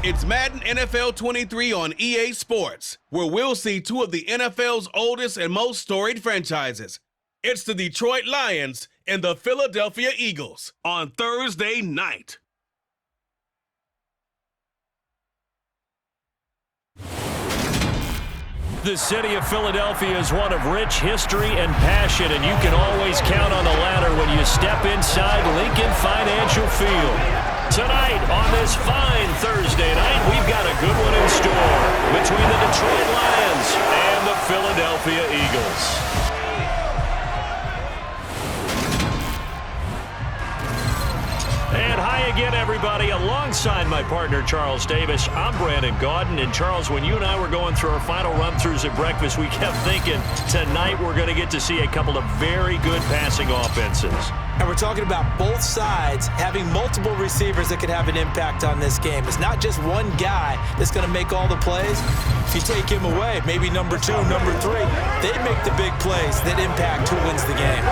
It's Madden NFL 23 on EA Sports, where we'll see two of the NFL's oldest and most storied franchises. It's the Detroit Lions and the Philadelphia Eagles on Thursday night. The city of Philadelphia is one of rich history and passion, and you can always count on the ladder when you step inside Lincoln Financial Field. Tonight, on this fine Thursday night, we've got a good one in store between the Detroit Lions and the Philadelphia Eagles. And hi again, everybody. Alongside my partner, Charles Davis, I'm Brandon Gaudin. And Charles, when you and I were going through our final run-throughs at breakfast, we kept thinking tonight we're going to get to see a couple of very good passing offenses. And we're talking about both sides having multiple receivers that can have an impact on this game. It's not just one guy that's going to make all the plays. If you take him away, maybe number 2, number 3, they make the big plays that impact who wins the game.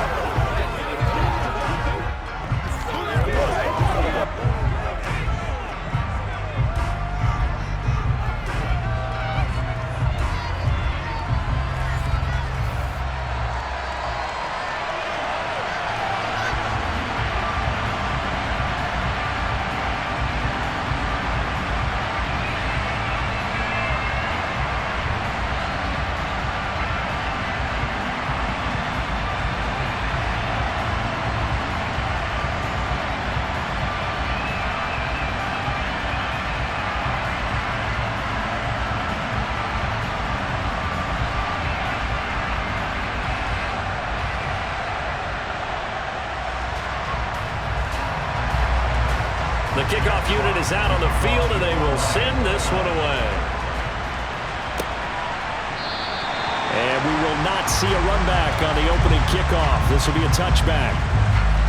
The kickoff unit is out on the field, and they will send this one away. And we will not see a run back on the opening kickoff. This will be a touchback.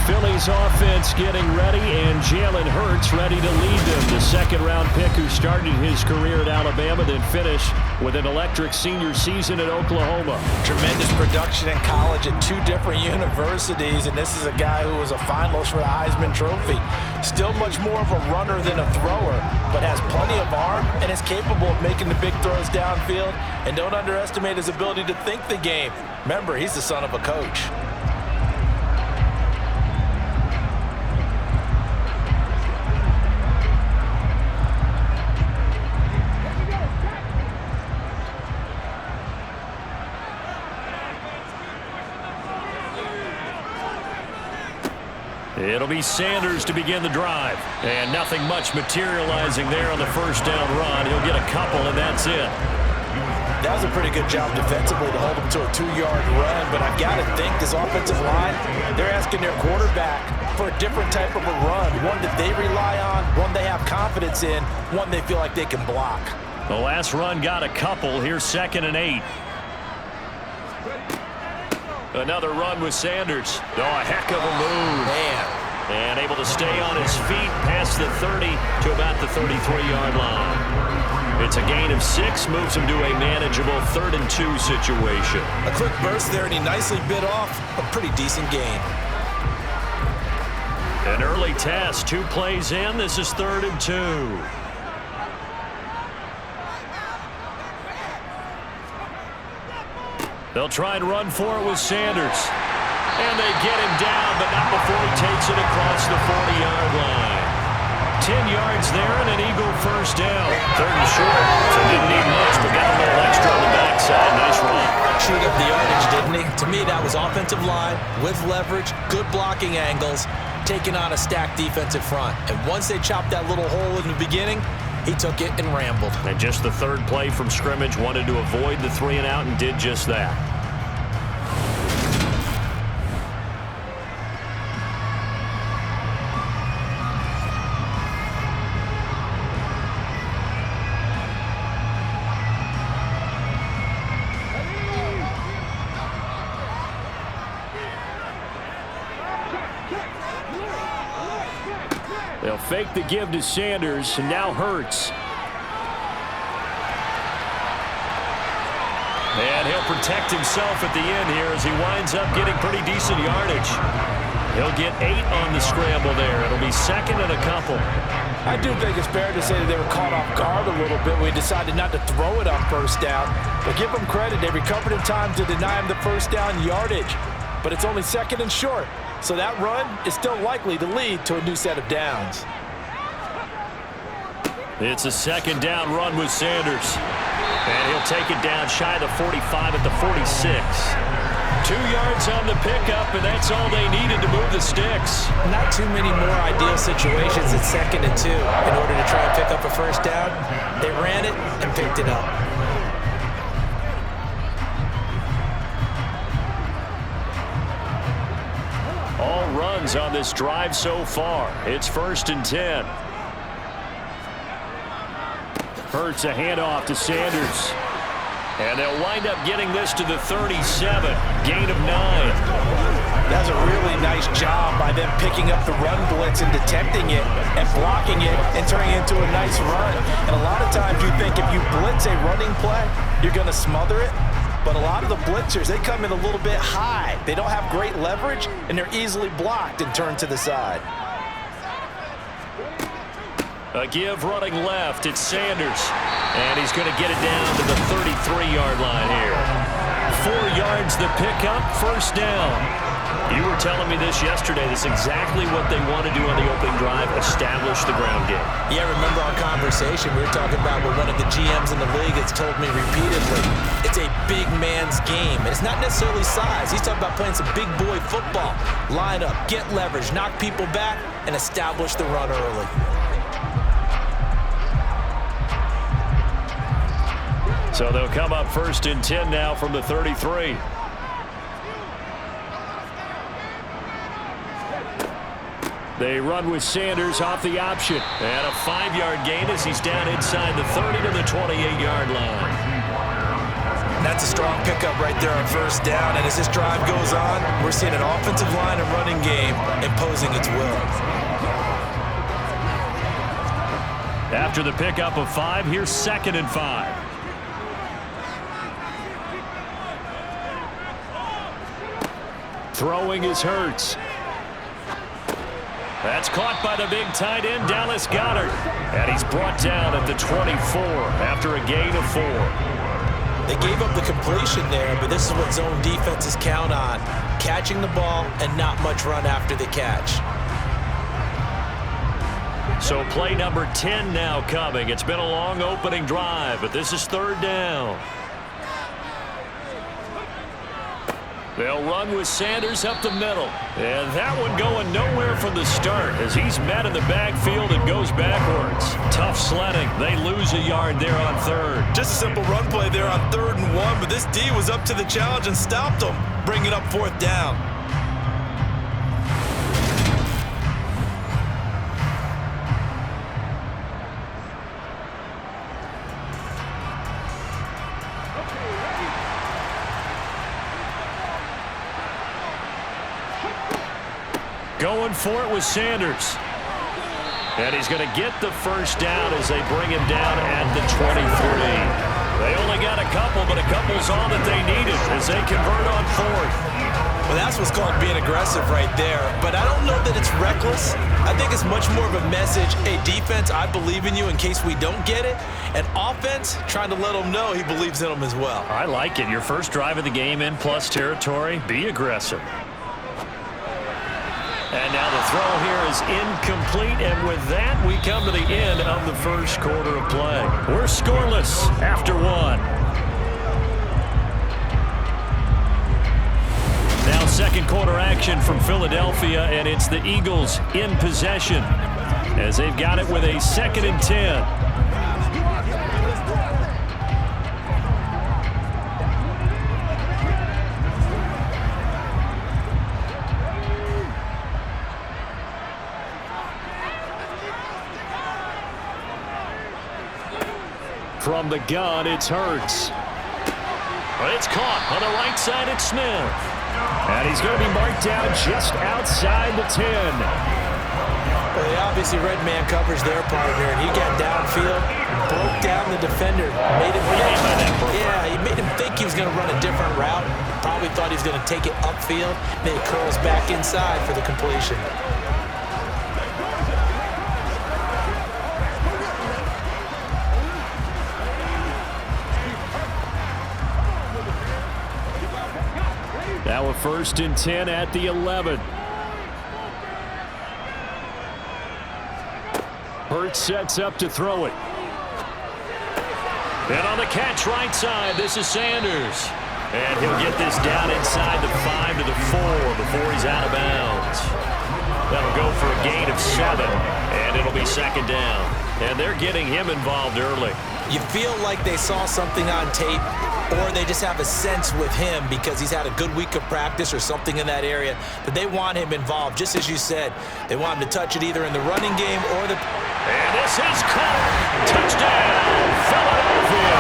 Philly's offense getting ready, and Jalen Hurts ready to lead them. The second-round pick who started his career at Alabama, then finished with an electric senior season at Oklahoma. Tremendous production in college at 2 different universities, and this is a guy who was a finalist for the Heisman Trophy. Still much more of a runner than a thrower, but has plenty of arm and is capable of making the big throws downfield. And don't underestimate his ability to think the game. Remember, he's the son of a coach. It'll be Sanders to begin the drive. And nothing much materializing there on the first down run. He'll get a couple, and that's it. That was a pretty good job defensively to hold him to a 2-yard run, but I've got to think this offensive line, they're asking their quarterback for a different type of a run, one that they rely on, one they have confidence in, one they feel like they can block. The last run got a couple. Here's 2nd and 8. Another run with Sanders. Oh, a heck of a move. Man. And able to stay on his feet past the 30 to about the 33-yard line. It's a gain of 6, moves him to a manageable 3rd and 2 situation. A quick burst there, and he nicely bit off a pretty decent gain. An early test, 2 plays in. This is 3rd and 2. They'll try and run for it with Sanders. And they get him down, but not before he takes it across the 40-yard line. 10 yards there and an Eagle first down. 3rd and short. So didn't need much, but got a little extra on the backside. Nice run. Chewed up the yardage, didn't he? To me, that was offensive line with leverage, good blocking angles, taking on a stacked defensive front. And once they chopped that little hole in the beginning, he took it and rambled. And just the 3rd play from scrimmage, wanted to avoid the 3 and out and did just that. They'll fake the give to Sanders, and now Hurts. And he'll protect himself at the end here as he winds up getting pretty decent yardage. He'll get 8 on the scramble there. It'll be 2nd and a couple. I do think it's fair to say that they were caught off guard a little bit when we decided not to throw it on first down. But give them credit. They recovered in time to deny him the first down yardage. But it's only second and short. So that run is still likely to lead to a new set of downs. It's a second down run with Sanders. And he'll take it down shy of the 45 at the 46. 2 yards on the pickup, and that's all they needed to move the sticks. Not too many more ideal situations at 2nd and 2 in order to try and pick up a first down. They ran it and picked it up. All runs on this drive so far. It's 1st and 10. Hurts a handoff to Sanders. And they'll wind up getting this to the 37. Gain of 9. That's a really nice job by them picking up the run blitz and detecting it and blocking it and turning it into a nice run. And a lot of times you think if you blitz a running play, you're going to smother it. But a lot of the blitzers, they come in a little bit high. They don't have great leverage, and they're easily blocked and turned to the side. A give running left. It's Sanders. And he's going to get it down to the 33-yard line here. 4 yards the pickup, first down. You were telling me this yesterday. This is exactly what they want to do on the opening drive, establish the ground game. Yeah, remember our conversation. We were talking about with one of the GMs in the league that's told me repeatedly, it's a big man's game. And it's not necessarily size. He's talking about playing some big boy football. Line up, get leverage, knock people back, and establish the run early. So they'll come up 1st and 10 now from the 33. They run with Sanders off the option. And a 5-yard gain as he's down inside the 30 to the 28-yard line. That's a strong pickup right there on first down. And as this drive goes on, we're seeing an offensive line and running game imposing its will. After the pickup of 5, here's 2nd and 5. Throwing is Hurts. That's caught by the big tight end, Dallas Goedert. And he's brought down at the 24 after a gain of 4. They gave up the completion there, but this is what zone defenses count on. Catching the ball and not much run after the catch. So play number 10 now coming. It's been a long opening drive, but this is 3rd down. They'll run with Sanders up the middle. And that one going nowhere from the start as he's met in the backfield and goes backwards. Tough sledding. They lose a yard there on 3rd. Just a simple run play there on 3rd and 1, but this D was up to the challenge and stopped them, bringing up 4th down. Going for it with Sanders. And he's going to get the first down as they bring him down at the 23. They only got a couple, but a couple's all that they needed as they convert on 4th. Well, that's what's called being aggressive right there. But I don't know that it's reckless. I think it's much more of a message. Hey, defense, I believe in you in case we don't get it. And offense, trying to let them know he believes in them as well. I like it. Your first drive of the game in plus territory. Be aggressive. And now the throw here is incomplete, and with that, we come to the end of the first quarter of play. We're scoreless after 1. Now second quarter action from Philadelphia, and it's the Eagles in possession as they've got it with a 2nd and 10. From the gun, it's Hurts. But it's caught on the right side. It's Smith. And he's going to be marked down just outside the 10. Well, they obviously read man coverage their partner, and he got downfield, broke down the defender, made him he made him think he was going to run a different route. Probably thought he was going to take it upfield. Then he curls back inside for the completion. Now a 1st and 10 at the 11. Hurts sets up to throw it. And on the catch right side, this is Sanders. And he'll get this down inside the 5 to the 4 before he's out of bounds. That'll go for a gain of 7, and it'll be 2nd down. And they're getting him involved early. You feel like they saw something on tape, or they just have a sense with him because he's had a good week of practice or something in that area that they want him involved. Just as you said, they want him to touch it either in the running game or the... And this is caught. Touchdown, Philadelphia.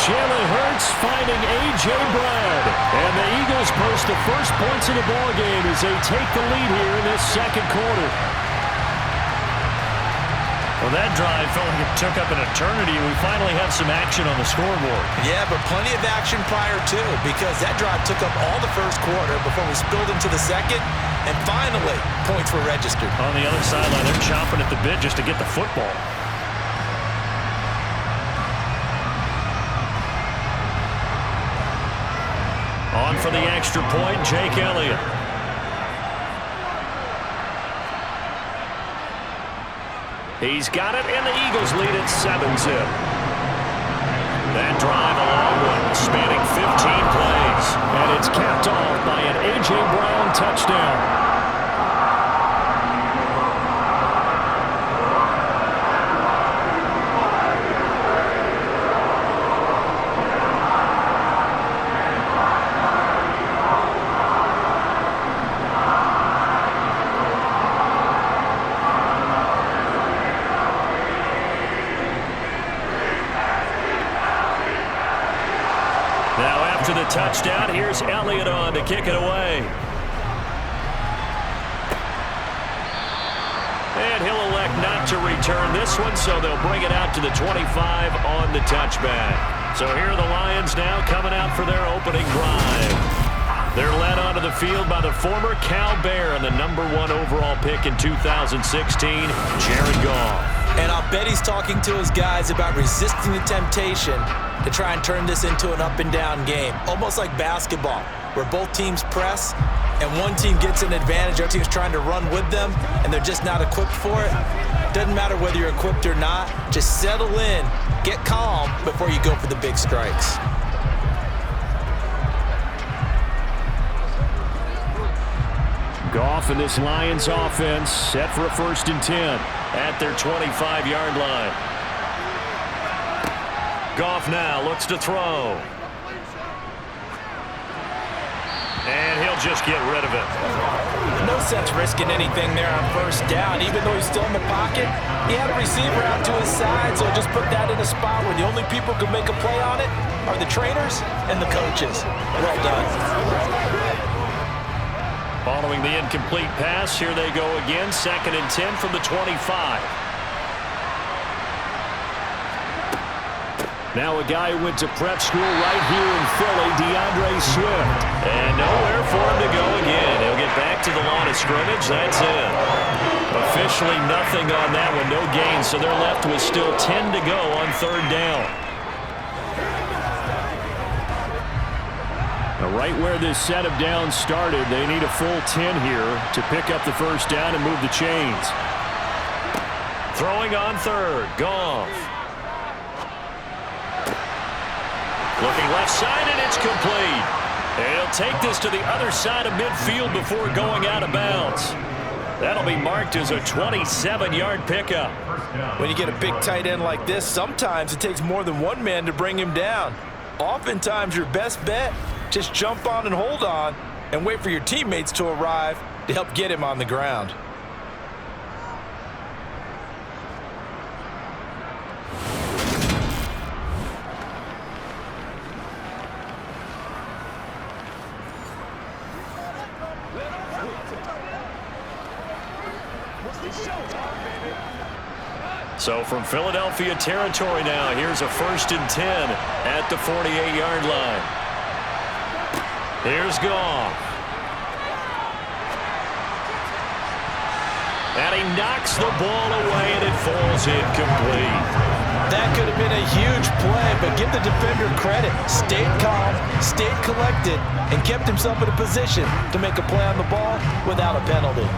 Jalen Hurts finding A.J. Brown. And the Eagles post the first points of the ballgame as they take the lead here in this 2nd quarter. Well, that drive felt like it took up an eternity. We finally have some action on the scoreboard. Yeah, but plenty of action prior to, because that drive took up all the 1st quarter before we spilled into the 2nd, and finally, points were registered. On the other sideline, they're chomping at the bit just to get the football. On for the extra point, Jake Elliott. He's got it, and the Eagles lead at 7-zip. That drive a long one, spanning 15 plays. And it's capped off by an A.J. Brown touchdown. After the touchdown, here's Elliott on to kick it away. And he'll elect not to return this one, so they'll bring it out to the 25 on the touchback. So here are the Lions now coming out for their opening drive. They're led onto the field by the former Cal Bear and the #1 overall pick in 2016, Jared Goff. And I'll bet he's talking to his guys about resisting the temptation to try and turn this into an up-and-down game. Almost like basketball, where both teams press, and one team gets an advantage, our team's trying to run with them, and they're just not equipped for it. Doesn't matter whether you're equipped or not. Just settle in, get calm before you go for the big strikes. Goff and this Lions offense set for a 1st and 10 at their 25-yard line. Goff now looks to throw. And he'll just get rid of it. No sense risking anything there on 1st down. Even though he's still in the pocket, he had a receiver out to his side, so just put that in a spot where the only people who can make a play on it are the trainers and the coaches. Well done. Following the incomplete pass, here they go again. 2nd and 10 from the 25. Now a guy who went to prep school right here in Philly, DeAndre Swift. And nowhere for him to go again. He'll get back to the line of scrimmage. That's it. Officially nothing on that one. No gain, so they're left with still 10 to go on 3rd down. Now right where this set of downs started, they need a full 10 here to pick up the 1st down and move the chains. Throwing on 3rd, Goff. Looking left side, and it's complete. And he'll take this to the other side of midfield before going out of bounds. That'll be marked as a 27-yard pickup. When you get a big tight end like this, sometimes it takes more than one man to bring him down. Oftentimes, your best bet, just jump on and hold on and wait for your teammates to arrive to help get him on the ground. So from Philadelphia territory now, here's a 1st and 10 at the 48-yard line. Here's Goff. And he knocks the ball away, and it falls incomplete. That could have been a huge play, but give the defender credit. Stayed calm, stayed collected, and kept himself in a position to make a play on the ball without a penalty.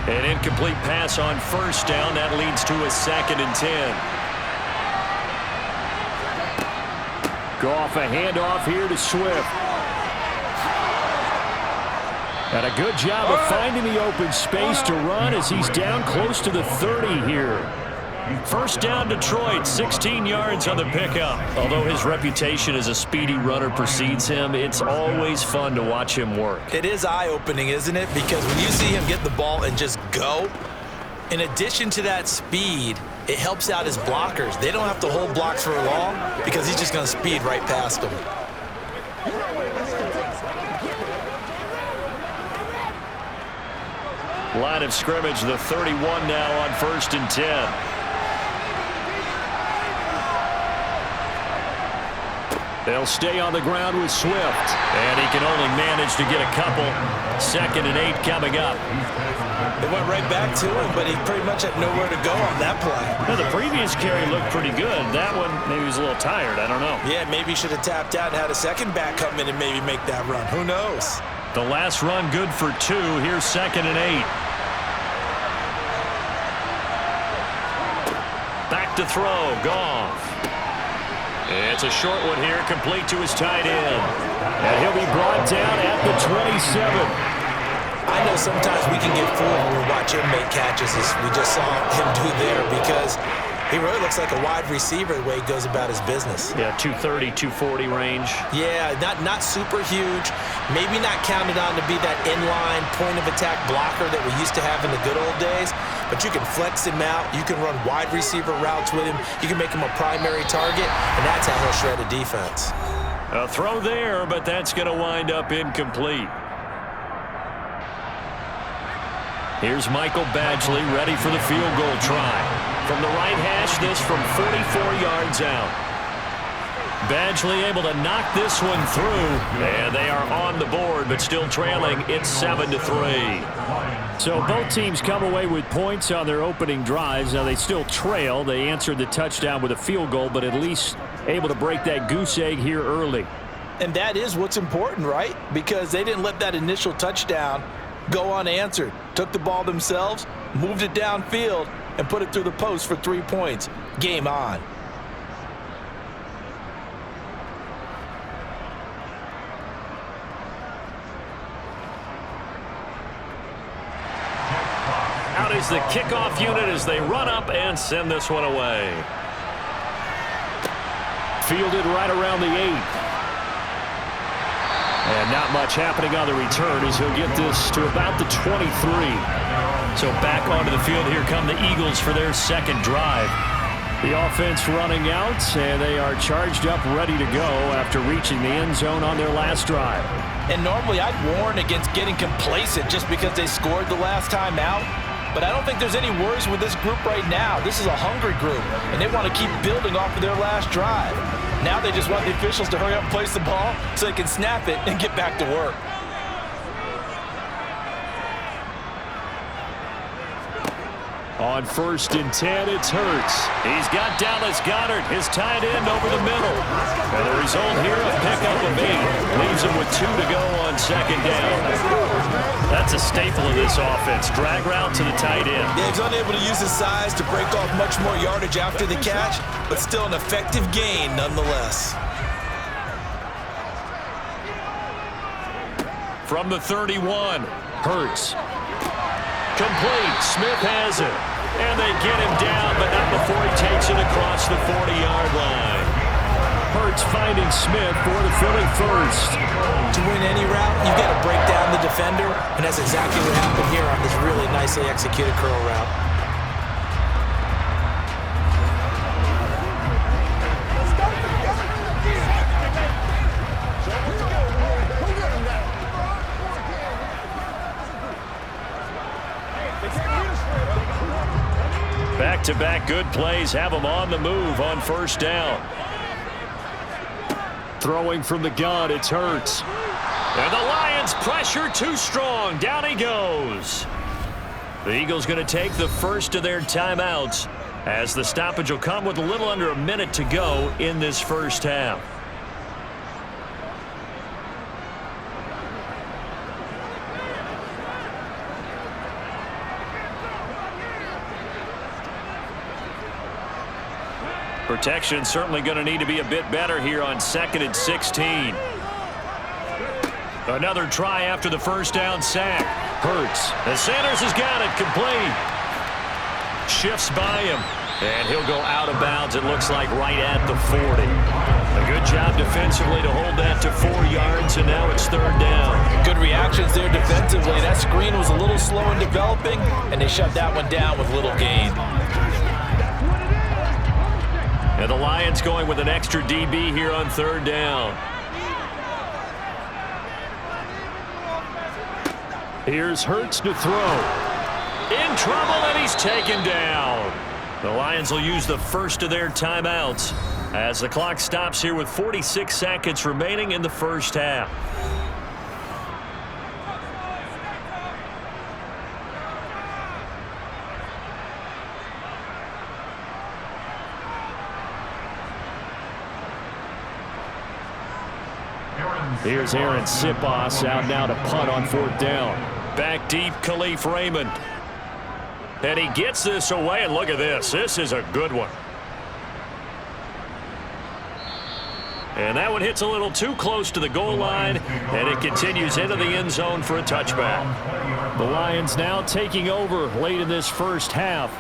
An incomplete pass on first down. That leads to a 2nd and 10. Goff a handoff here to Swift. And a good job of finding the open space to run as he's down close to the 30 here. First down Detroit, 16 yards on the pickup. Although his reputation as a speedy runner precedes him, it's always fun to watch him work. It is eye-opening, isn't it? Because when you see him get the ball and just go, in addition to that speed, it helps out his blockers. They don't have to hold blocks for long because he's just going to speed right past them. Line of scrimmage, the 31 now on 1st and 10. They'll stay on the ground with Swift, and he can only manage to get a couple. 2nd and 8 coming up. They went right back to him, but he pretty much had nowhere to go on that play. Now, the previous carry looked pretty good. That one, maybe he was a little tired. I don't know. Yeah, maybe he should have tapped out and had a second back come in and maybe make that run. Who knows? The last run good for 2. Here's 2nd and 8. Back to throw. Goff. It's a short one here, complete to his tight end. And he'll be brought down at the 27. I know sometimes we can get fooled when we watch him make catches, as we just saw him do there, because he really looks like a wide receiver the way he goes about his business. Yeah, 230, 240 range. Yeah, not super huge. Maybe not counted on to be that inline point-of-attack blocker that we used to have in the good old days, but you can flex him out. You can run wide receiver routes with him. You can make him a primary target, and that's how he'll shred a defense. A throw there, but that's going to wind up incomplete. Here's Michael Badgley ready for the field goal try. From the right hash, this from 44 yards out. Badgley able to knock this one through, and they are on the board, but still trailing. It's 7-3. So both teams come away with points on their opening drives. Now they still trail. They answered the touchdown with a field goal, but at least able to break that goose egg here early. And that is what's important, right? Because they didn't let that initial touchdown go unanswered. Took the ball themselves, moved it downfield, and put it through the post for 3 points. Game on. Out is the kickoff unit as they run up and send this one away. Fielded right around the 8. And not much happening on the return as he'll get this to about the 23. So back onto the field, here come the Eagles for their second drive. The offense running out, and they are charged up, ready to go after reaching the end zone on their last drive. And normally I'd warn against getting complacent just because they scored the last time out. But I don't think there's any worries with this group right now. This is a hungry group, and they want to keep building off of their last drive. Now they just want the officials to hurry up and place the ball so they can snap it and get back to work. On 1st and 10, it's Hurts. He's got Dallas Goedert, his tight end, over the middle. And the result here, a pickup of 8. Leaves him with 2 to go on 2nd down. That's a staple of this offense. Drag route to the tight end. Yeah, he's unable to use his size to break off much more yardage after the catch, but still an effective gain nonetheless. From the 31, Hurts. Complete. Smith has it. And they get him down, but not before he takes it across the 40-yard line. Hurts finding Smith for the Philly first. To win any route, you've got to break down the defender, and that's exactly what happened here on this really nicely executed curl route. Back-to-back good plays have him on the move on 1st down. Throwing from the gun, it's Hurts. And the Lions pressure too strong. Down he goes. The Eagles going to take the first of their timeouts as the stoppage will come with a little under a minute to go in this first half. Protection certainly going to need to be a bit better here on 2nd and 16. Another try after the first down sack. Hurts. And Sanders has got it complete. Shifts by him. And he'll go out of bounds, it looks like, right at the 40. A good job defensively to hold that to 4 yards, and now it's 3rd down. Good reactions there defensively. That screen was a little slow in developing, and they shut that one down with little gain. And the Lions going with an extra DB here on 3rd down. Here's Hurts to throw. In trouble, and he's taken down. The Lions will use the first of their timeouts as the clock stops here with 46 seconds remaining in the first half. Here's Aaron Sipos out now to punt on 4th down. Back deep, Khalif Raymond. And he gets this away, and look at this. This is a good one. And that one hits a little too close to the goal line, and it continues into the end zone for a touchback. The Lions now taking over late in this first half.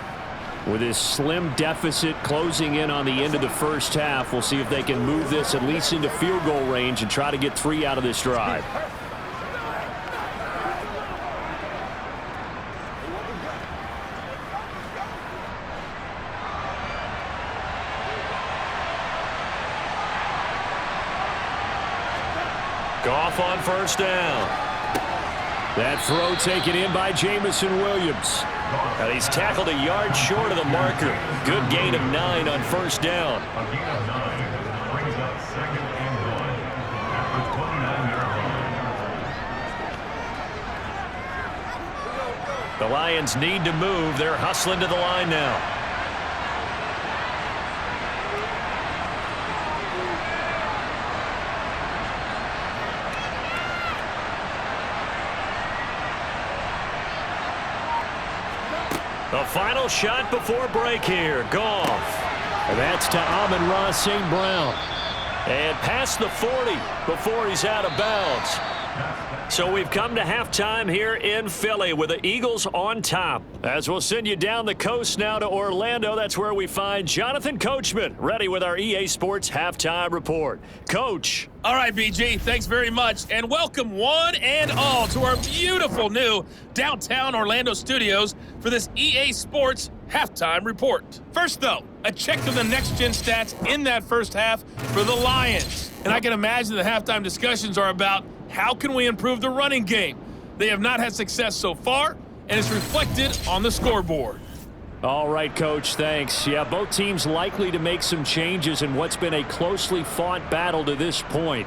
With this slim deficit closing in on the end of the first half, we'll see if they can move this at least into field goal range and try to get 3 out of this drive. Goff on 1st down. That throw taken in by Jamison Williams. And he's tackled a yard short of the marker. Good gain of 9 on 1st down. A gain of 9 brings up 2nd and 1 after 29 yards. The Lions need to move. They're hustling to the line now. The final shot before break here. Goff. And that's to Amon-Ra St. Brown. And past the 40 before he's out of bounds. So we've come to halftime here in Philly with the Eagles on top. As we'll send you down the coast now to Orlando, that's where we find Jonathan Coachman ready with our EA Sports Halftime Report. Coach. All right, BG, thanks very much, and welcome one and all to our beautiful new downtown Orlando studios for this EA Sports Halftime Report. First, though, a check of the next-gen stats in that first half for the Lions. And I can imagine the halftime discussions are about how can we improve the running game. They have not had success so far, and it's reflected on the scoreboard. All right, Coach, thanks. Yeah, both teams likely to make some changes in what's been a closely fought battle to this point.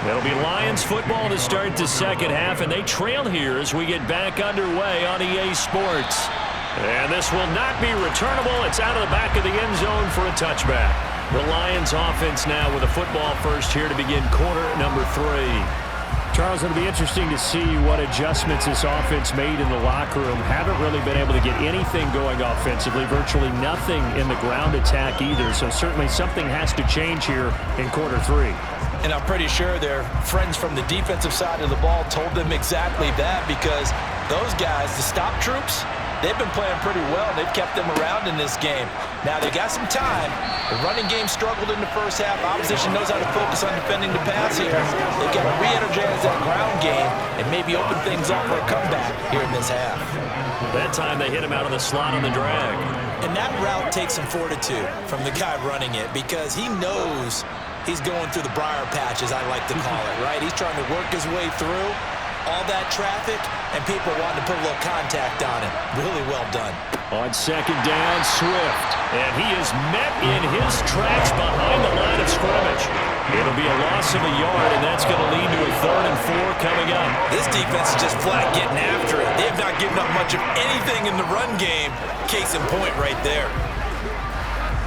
It'll be Lions football to start the second half, and they trail here as we get back underway on EA Sports. And this will not be returnable. It's out of the back of the end zone for a touchback. The Lions offense now with a football first here to begin quarter number 3. Charles, it'll be interesting to see what adjustments this offense made in the locker room. Haven't really been able to get anything going offensively, virtually nothing in the ground attack either. So certainly something has to change here in quarter 3. And I'm pretty sure their friends from the defensive side of the ball told them exactly that, because those guys, the stop troops, they've been playing pretty well. They've kept them around in this game. Now, they got some time. The running game struggled in the first half. Opposition knows how to focus on defending the pass here. They've got to re-energize that ground game and maybe open things up for a comeback here in this half. That time they hit him out of the slot on the drag. And that route takes some fortitude from the guy running it because he knows he's going through the briar patch, as I like to call it, right? He's trying to work his way through all that traffic, and people wanting to put a little contact on him. Really well done. On second down, Swift. And he is met in his tracks behind the line of scrimmage. It'll be a loss of a yard, and that's going to lead to a 3rd and 4 coming up. This defense is just flat getting after it. They have not given up much of anything in the run game. Case in point right there.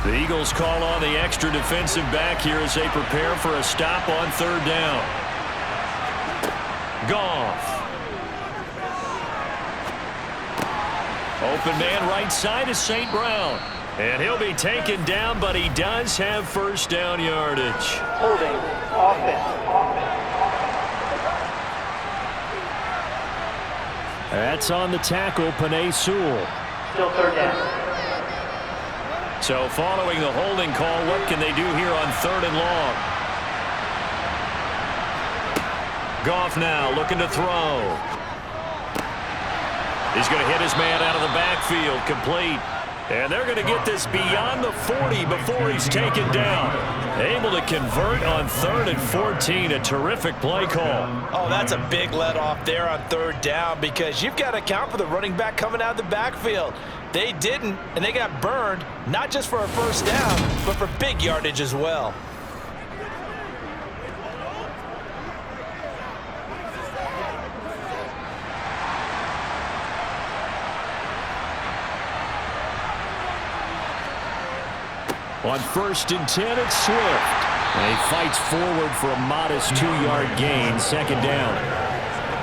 The Eagles call on the extra defensive back here as they prepare for a stop on 3rd down. Goff. Open man right side is St. Brown. And he'll be taken down, but he does have first down yardage. Holding offense. That's on the tackle, Penei Sewell. Still 3rd down. So following the holding call, what can they do here on 3rd and long? Goff now looking to throw. He's going to hit his man out of the backfield, complete. And they're going to get this beyond the 40 before he's taken down. Able to convert on 3rd and 14. A terrific play call. Oh, that's a big let off there on 3rd down because you've got to account for the running back coming out of the backfield. They didn't, and they got burned, not just for a first down, but for big yardage as well. On 1st and 10, it's Swift. And he fights forward for a modest 2-yard gain, 2nd down.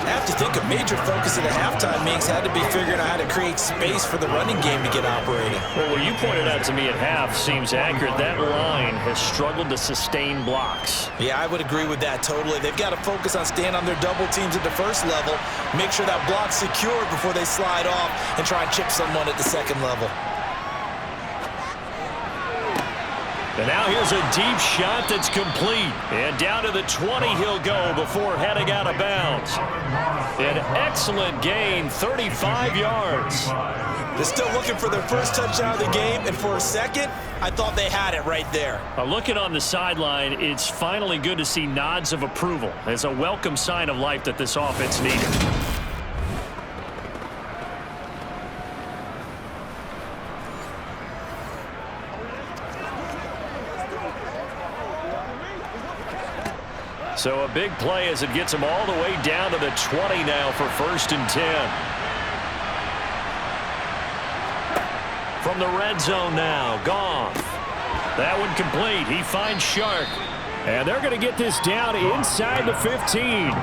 I have to think a major focus of the halftime meetings had to be figuring out how to create space for the running game to get operating. Well, what you pointed out to me at half seems accurate. That line has struggled to sustain blocks. Yeah, I would agree with that totally. They've got to focus on staying on their double teams at the first level, make sure that block's secured before they slide off and try and chip someone at the second level. And now here's a deep shot that's complete. And down to the 20 he'll go before heading out of bounds. An excellent gain, 35 yards. They're still looking for their first touchdown of the game, and for a second, I thought they had it right there. Looking on the sideline, it's finally good to see nods of approval. It's a welcome sign of life that this offense needed. So a big play as it gets them all the way down to the 20 now for 1st and 10. From the red zone now, Goff. That one complete. He finds Shark. And they're going to get this down inside the 15.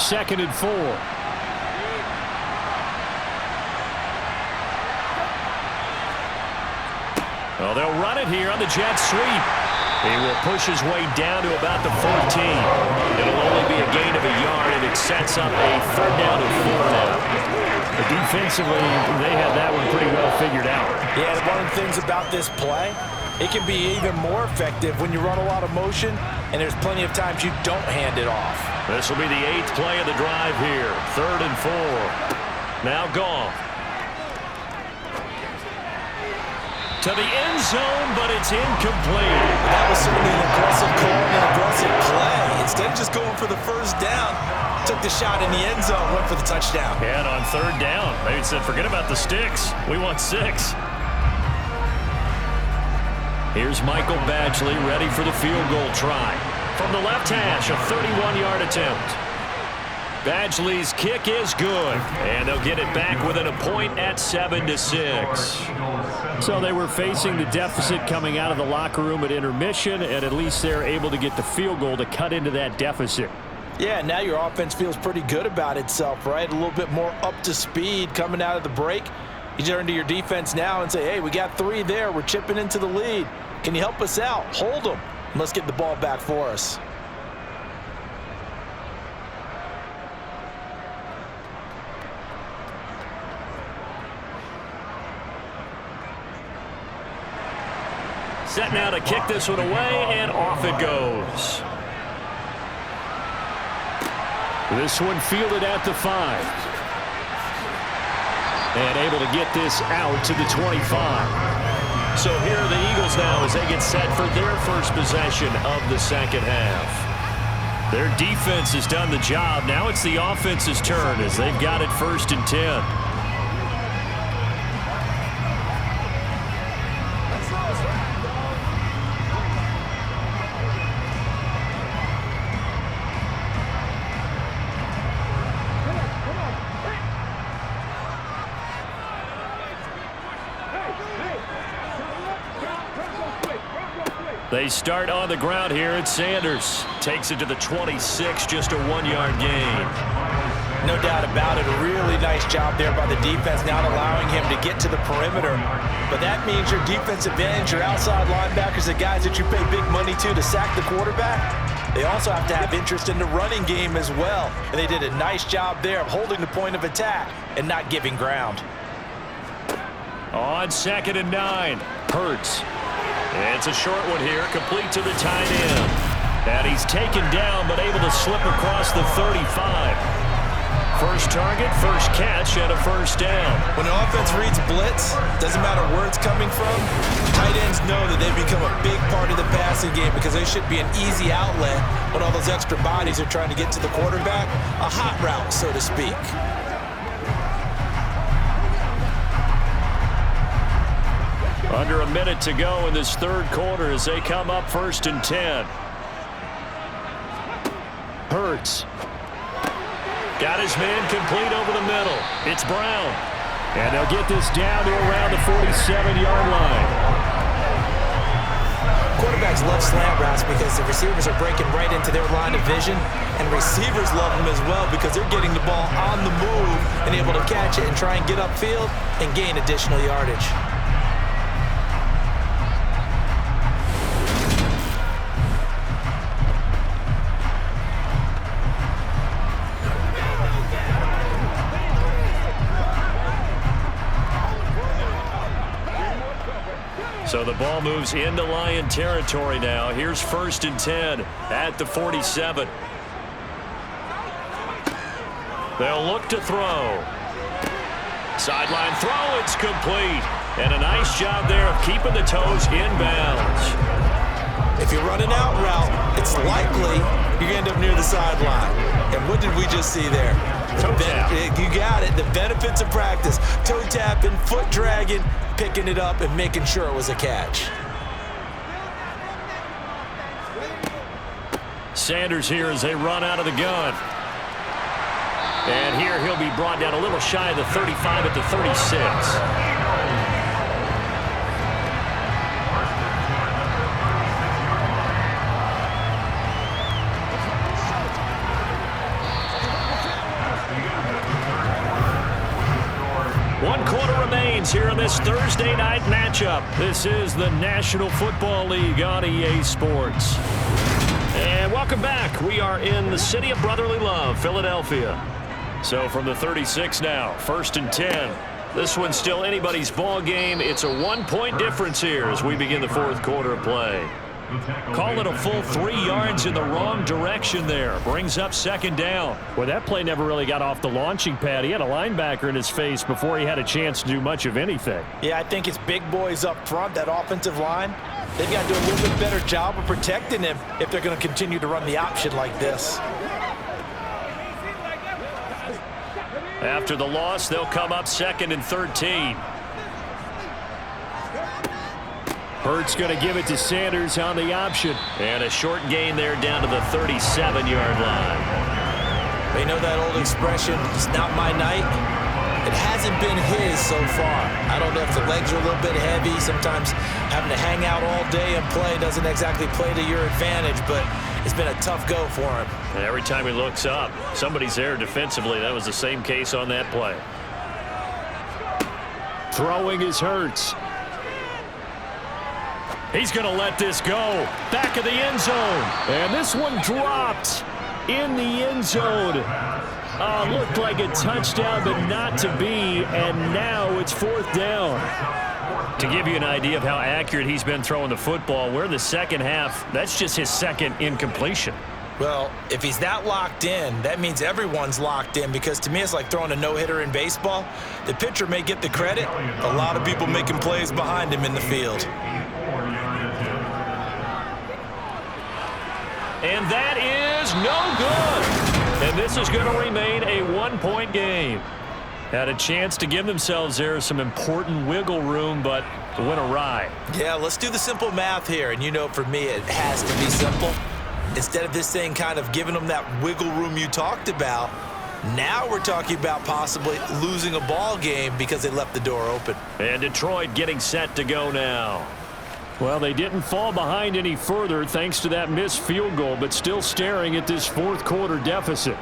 Second and 4. Well, they'll run it here on the jet sweep. He will push his way down to about the 14. It'll only be a gain of a yard, and it sets up a 3rd down and 4 now. But defensively, they had that one pretty well figured out. Yeah, one of the things about this play, it can be even more effective when you run a lot of motion, and there's plenty of times you don't hand it off. This will be the 8th play of the drive here. 3rd and 4. Now Goff. To the end zone, but it's incomplete. That was certainly an aggressive call and an aggressive play. Instead of just going for the first down, took the shot in the end zone, went for the touchdown. And on 3rd down, they said, forget about the sticks. We want 6. Here's Michael Badgley ready for the field goal try. From the left hash, a 31-yard attempt. Badgley's kick is good, and they'll get it back within a point at 7-6. So they were facing the deficit coming out of the locker room at intermission, and at least they're able to get the field goal to cut into that deficit. Yeah, now your offense feels pretty good about itself, right? A little bit more up to speed coming out of the break. You turn to your defense now and say, hey, we got 3 there. We're chipping into the lead. Can you help us out? Hold them. Let's get the ball back for us. Set now to kick this one away, and off it goes. This one fielded at the 5. And able to get this out to the 25. So here are the Eagles now as they get set for their first possession of the second half. Their defense has done the job. Now it's the offense's turn as they've got it 1st and 10. They start on the ground here. It's Sanders. Takes it to the 26, just a 1-yard gain. No doubt about it. A really nice job there by the defense, not allowing him to get to the perimeter. But that means your defensive ends, your outside linebackers, the guys that you pay big money to sack the quarterback, they also have to have interest in the running game as well. And they did a nice job there of holding the point of attack and not giving ground. On 2nd and 9, Hurts. It's a short one here, complete to the tight end. And he's taken down, but able to slip across the 35. First target, first catch, and a first down. When the offense reads blitz, doesn't matter where it's coming from, tight ends know that they've become a big part of the passing game because they should be an easy outlet when all those extra bodies are trying to get to the quarterback. A hot route, so to speak. Under a minute to go in this 3rd quarter as they come up 1st and 10. Hurts. Got his man complete over the middle. It's Brown. And they'll get this down to around the 47-yard line. Quarterbacks love slant routes because the receivers are breaking right into their line of vision, and receivers love them as well because they're getting the ball on the move and able to catch it and try and get upfield and gain additional yardage. So the ball moves into Lion territory now. Here's 1st and 10 at the 47. They'll look to throw. Sideline throw, it's complete. And a nice job there of keeping the toes inbounds. If you run an out route, it's likely you're going to end up near the sideline. And what did we just see there? Toe tap. You got it. The benefits of practice. Toe tapping, foot dragging, picking it up, and making sure it was a catch. Sanders here as they run out of the gun. And here he'll be brought down a little shy of the 35 at the 36. Here in this Thursday night matchup. This is the National Football League on EA Sports. And welcome back. We are in the city of brotherly love, Philadelphia. So from the 36 now, 1st and 10. This one's still anybody's ball game. It's a 1-point difference here as we begin the 4th quarter of play. Call it a full 3 yards in the wrong direction there. Brings up 2nd down. Well, that play never really got off the launching pad. He had a linebacker in his face before he had a chance to do much of anything. Yeah, I think it's big boys up front, that offensive line. They've got to do a little bit better job of protecting him if they're going to continue to run the option like this. After the loss, they'll come up 2nd and 13. Hurts going to give it to Sanders on the option. And a short gain there down to the 37-yard line. They know that old expression, it's not my night. It hasn't been his so far. I don't know if the legs are a little bit heavy. Sometimes having to hang out all day and play doesn't exactly play to your advantage. But It's been a tough go for him. And every time he looks up, somebody's there defensively. That was the same case on that play. Throwing is Hurts. He's going to let this go. Back of the end zone. And this one dropped in the end zone. Looked like a touchdown, but not to be. And now it's 4th down. To give you an idea of how accurate he's been throwing the football, we're in the second half. That's just his second incompletion. Well, if he's that locked in, that means everyone's locked in, because to me it's like throwing a no-hitter in baseball. The pitcher may get the credit. A lot of people making plays behind him in the field. And that is no good. And this is going to remain a 1-point game. Had a chance to give themselves there some important wiggle room, but went awry. Yeah, let's do the simple math here. And you know, for me, it has to be simple. Instead of this thing kind of giving them that wiggle room you talked about, now we're talking about possibly losing a ball game because they left the door open. And Detroit getting set to go now. Well, they didn't fall behind any further thanks to that missed field goal, but still staring at this 4th quarter deficit.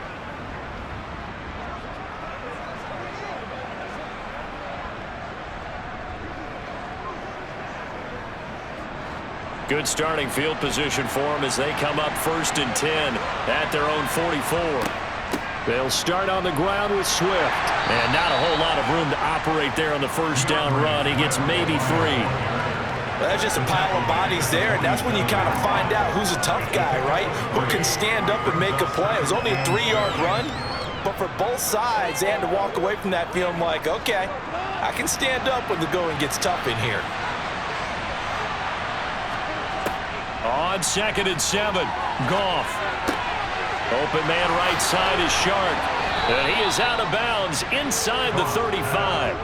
Good starting field position for them as they come up 1st and 10 at their own 44. They'll start on the ground with Swift. And not a whole lot of room to operate there on the 1st down run. He gets maybe 3. That's just a pile of bodies there, and that's when you kind of find out who's a tough guy, right? Who can stand up and make a play. It was only a 3-yard run, but for both sides, they had to walk away from that feeling like, okay, I can stand up when the going gets tough in here. On 2nd and 7, Goff. Open man right side is Shark. And he is out of bounds inside the 35.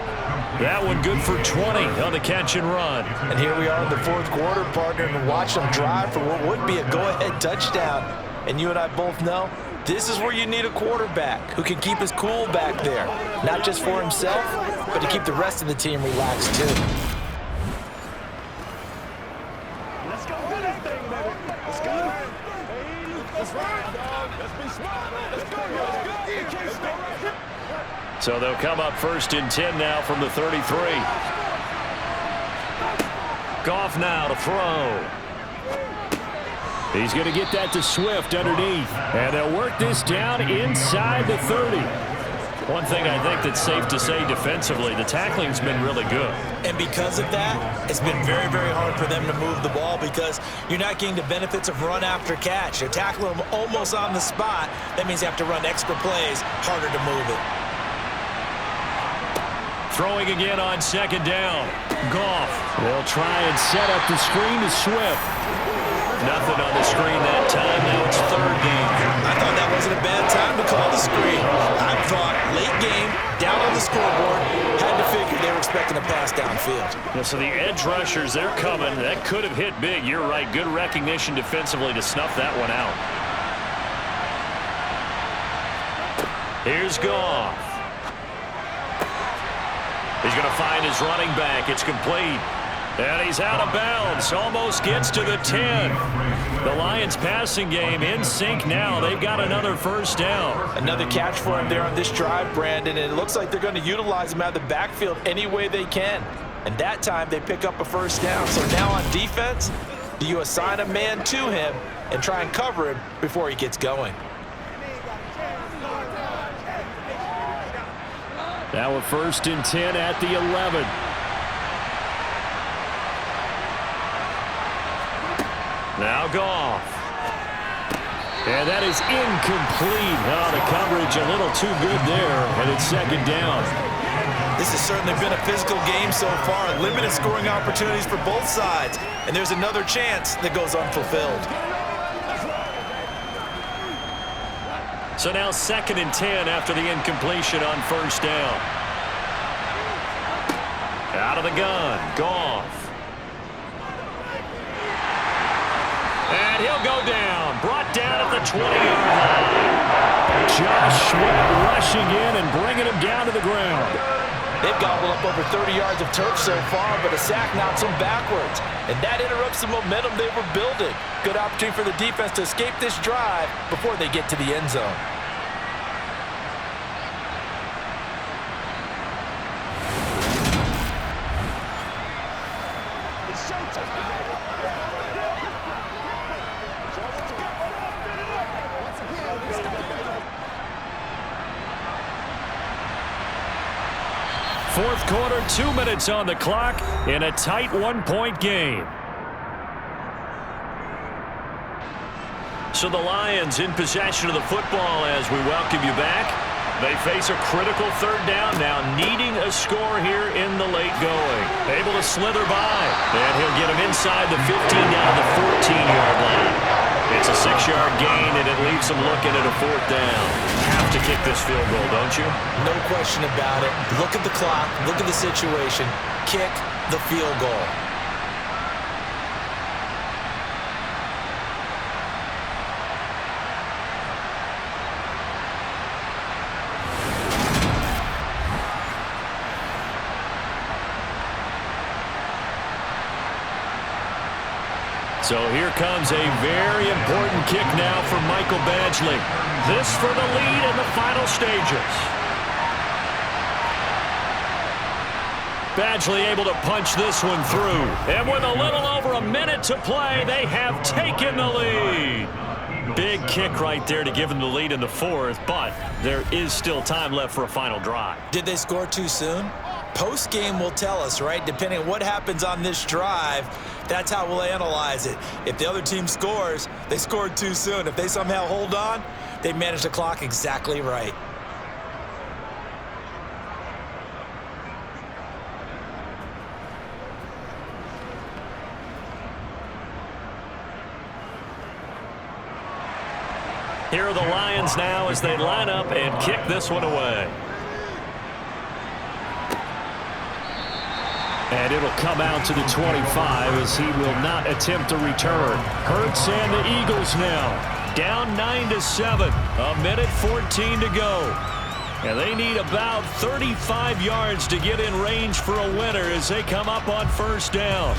That one good for 20 on the catch and run. And here we are in the 4th quarter, partner, and watch them drive for what would be a go-ahead touchdown. And you and I both know this is where you need a quarterback who can keep his cool back there. Not just for himself, but to keep the rest of the team relaxed too. Let's go do this thing, baby. Let's go. Let's ride, dog. Let's be smart. Let's go. You can't stop. So they'll come up 1st and 10 now from the 33. Goff now to throw. He's going to get that to Swift underneath. And they'll work this down inside the 30. One thing I think that's safe to say defensively, the tackling's been really good. And because of that, it's been very, very hard for them to move the ball because you're not getting the benefits of run after catch. You're tackling them almost on the spot. That means you have to run extra plays, harder to move it. Throwing again on 2nd down. Goff. They'll try and set up the screen to Swift. Nothing on the screen that time. Now it's 3rd down. I thought that wasn't a bad time to call the screen. I thought late game, down on the scoreboard, had to figure they were expecting a pass downfield. Yeah, so the edge rushers, they're coming. That could have hit big. You're right. Good recognition defensively to snuff that one out. Here's Goff. He's going to find his running back. It's complete. And he's out of bounds. Almost gets to the 10. The Lions passing game in sync now. They've got another 1st down. Another catch for him there on this drive, Brandon, and it looks like they're going to utilize him out of the backfield any way they can. And that time they pick up a 1st down. So now on defense, do you assign a man to him and try and cover him before he gets going? Now a 1st and 10 at the 11. Now Goff. And that is incomplete. Oh, the coverage a little too good there, and it's 2nd down. This has certainly been a physical game so far. Limited scoring opportunities for both sides. And there's another chance that goes unfulfilled. So now 2nd and 10 after the incompletion on 1st down. Out of the gun, Goff. And he'll go down. Brought down at the 20-yard line. Josh Sweat rushing in and bringing him down to the ground. They've gobbled up over 30 yards of turf so far, but a sack knocks them backwards. And that interrupts the momentum they were building. Good opportunity for the defense to escape this drive before they get to the end zone. Fourth quarter, 2 minutes on the clock in a tight one-point game. So the Lions in possession of the football as we welcome you back. They face a critical third down now, needing a score here in the late going. Able to slither by, and he'll get him inside the 15 down the 14-yard line. It's a 6-yard gain, and it leaves them looking at a fourth down. Have to kick this field goal, don't you? No question about it. Look at the clock. Look at the situation. Kick the field goal. So here comes a very important kick now for Michael Badgley. This for the lead in the final stages. Badgley able to punch this one through. And with a little over a minute to play, they have taken the lead. Big kick right there to give them the lead in the fourth, but there is still time left for a final drive. Did they score too soon? Post-game will tell us, right? Depending on what happens on this drive, that's how we'll analyze it. If the other team scores, they scored too soon. If they somehow hold on, they manage the clock exactly right. Here are the Lions now as they line up and kick this one away. And it'll come out to the 25 as he will not attempt a return. Hurts and the Eagles now down 9-7. A minute 14 to go. And they need about 35 yards to get in range for a winner as they come up on first down.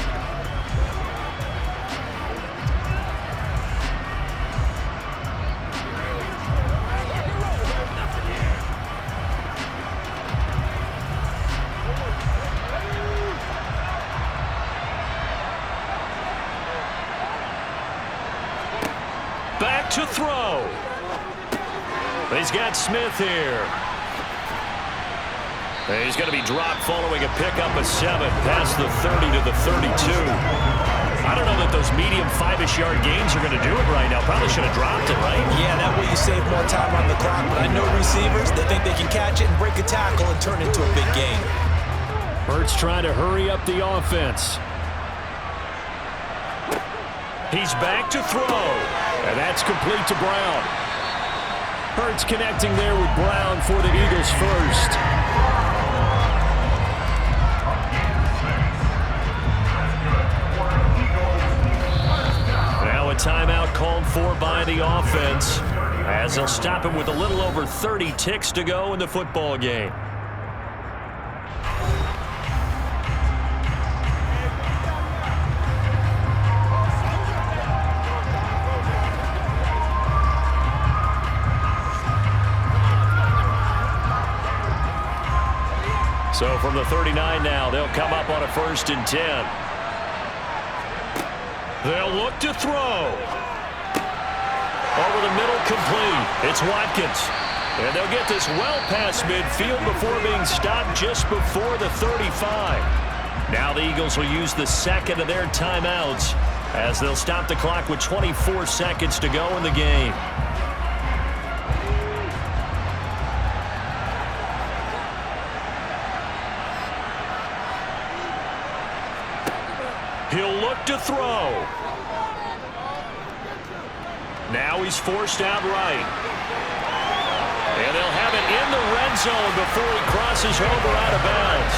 Back to throw. He's got Smith here. He's going to be dropped following a pickup of 7 past the 30 to the 32. I don't know that those medium 5-ish yard gains are going to do it right now. Probably should have dropped it, right? Yeah, that way you save more time on the clock. But I know receivers, they think they can catch it and break a tackle and turn it into a big gain. Hurts trying to hurry up the offense. He's back to throw. And that's complete to Brown. Hurts connecting there with Brown for the Eagles first. Now a timeout called for by the offense as they'll stop him with a little over 30 ticks to go in the football game. So from the 39 now, they'll come up on a 1st and 10. They'll look to throw. Over the middle, complete. It's Watkins. And they'll get this well past midfield before being stopped just before the 35. Now the Eagles will use the second of their timeouts as they'll stop the clock with 24 seconds to go in the game. He'll look to throw. Now he's forced out right. And they'll have it in the red zone before he crosses over out of bounds.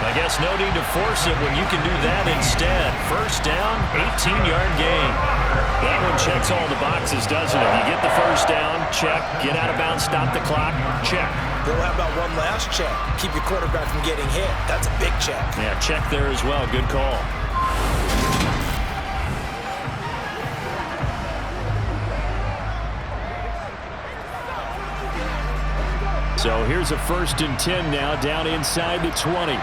I guess no need to force it when you can do that instead. First down, 18-yard gain. That one checks all the boxes, doesn't it? You get the first down, check. Get out of bounds, stop the clock, check. Bill, how about one last check? Keep your quarterback from getting hit. That's a big check. Yeah, check there as well. Good call. So here's a 1st and 10 now, down inside the 20.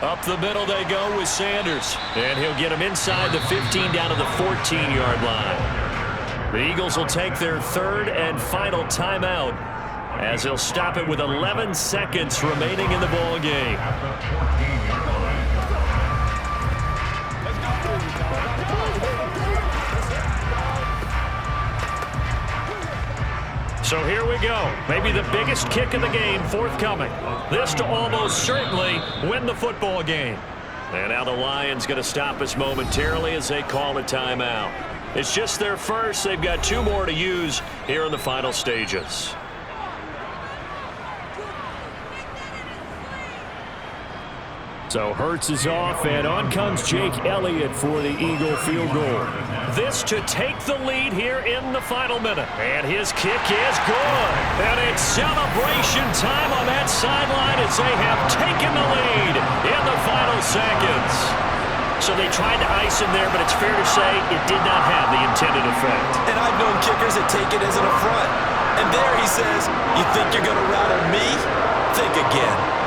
Up the middle they go with Sanders. And he'll get him inside the 15 down to the 14-yard line. The Eagles will take their 3rd and final timeout as they'll stop it with 11 seconds remaining in the ball game. So here we go. Maybe the biggest kick of the game forthcoming. This to almost certainly win the football game. And now the Lions going to stop us momentarily as they call a timeout. It's just their first. They've got 2 more to use here in the final stages. So Hurts is off, and on comes Jake Elliott for the Eagle field goal. This to take the lead here in the final minute. And his kick is good. And it's celebration time on that sideline as they have taken the lead in the final seconds. So they tried to ice him there, but it's fair to say it did not have the intended effect. And I've known kickers that take it as an affront. And there he says, you think you're going to rattle me? Think again.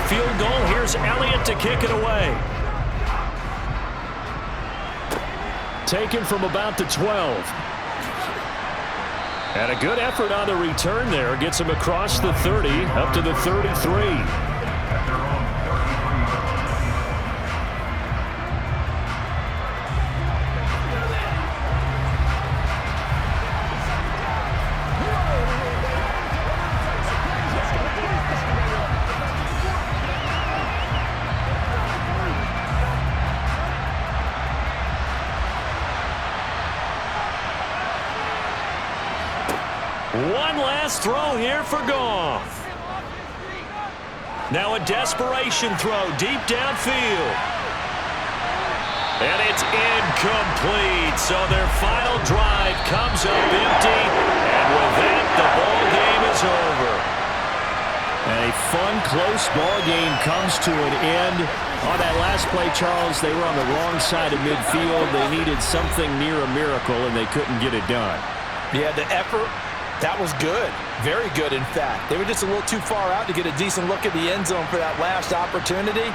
Field goal. Here's Elliott to kick it away. Taken from about the 12. And a good effort on the return there. Gets him across the 30 up to the 33. One last throw here for Goff. Now a desperation throw deep downfield. And it's incomplete. So their final drive comes up empty. And with that, the ball game is over. And a fun, close ball game comes to an end. On that last play, Charles, they were on the wrong side of midfield. They needed something near a miracle, and they couldn't get it done. Yeah, the effort, that was good. Very good, in fact. They were just a little too far out to get a decent look at the end zone for that last opportunity.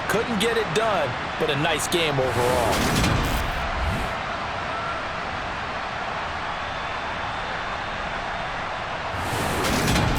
Couldn't get it done, but a nice game overall.